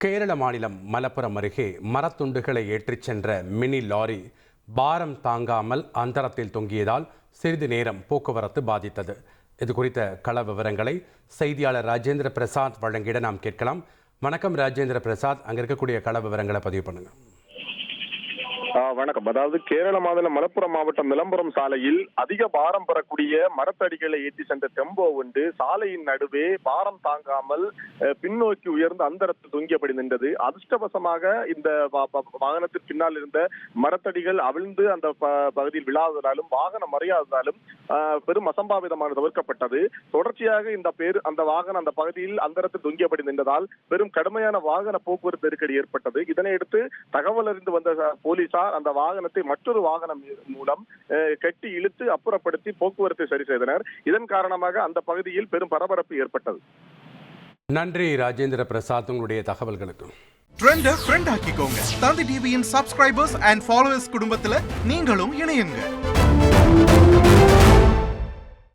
கேரள மாநிலம் மலப்புரம் அருகே மரத்துண்டுகளை ஏற்றிச் சென்ற மினி லாரி பாரம் தாங்காமல் அந்தரத்தில் தொங்கியதால் சிறிது நேரம் போக்குவரத்து பாதித்தது. இது குறித்த கள விவரங்களை செய்தியாளர் ராஜேந்திர பிரசாத் வழங்கிட நாம் கேட்கலாம். வணக்கம் ராஜேந்திர பிரசாத், அங்க இருக்கக்கூடிய கள விவரங்களை பதிவு பண்ணுங்க. வணக்கம். அதாவது கேரள மாநிலம் மலப்புரம் மாவட்டம் விளம்பரம் சாலையில் அதிக பாரம் பெறக்கூடிய மரத்தடிகளை ஏற்றி சென்ற டெம்போ ஒன்று சாலையின் நடுவே பாரம் தாங்காமல் பின்னோக்கி உயர்ந்து அந்தரத்தில் தொங்கியபடி நின்றது. அதிர்ஷ்டவசமாக இந்த வாகனத்திற்கு பின்னால் இருந்த மரத்தடிகள் அவிழ்ந்து அந்த பகுதியில் விழாததாலும் வாகனம் மறையாததாலும் பெரும் அசம்பாவிதமாக தவிர்க்கப்பட்டது. தொடர்ச்சியாக அந்த வாகனம் அந்த பகுதியில் அந்தரத்தில் தொங்கியபடி நின்றதால் பெரும் கடுமையான வாகன போக்குவரத்து நெருக்கடி ஏற்பட்டது. இதனையடுத்து தகவல் அறிந்து வந்த போலீசார் அந்த வாகனத்தை மற்றொரு வாகனம் மூலம் கட்டி இழுத்து அப்புறப்படுத்தி போக்குவரத்தை சரி செய்தனர். இதன் காரணமாக அந்த பகுதியில் பெரும் பரபரப்பு ஏற்பட்டது. நன்றி ராஜேந்திர பிரசாத், உங்களுடைய தகவல்களுக்கு. ட்ரெண்டை ஃப்ரெண்ட் ஆக்கிக்கோங்க. தந்தி டிவியின் சப்ஸ்கிரைபர்ஸ் அண்ட் ஃபாலோவர்ஸ் குடும்பத்தில் நீங்களும் இணையுங்க.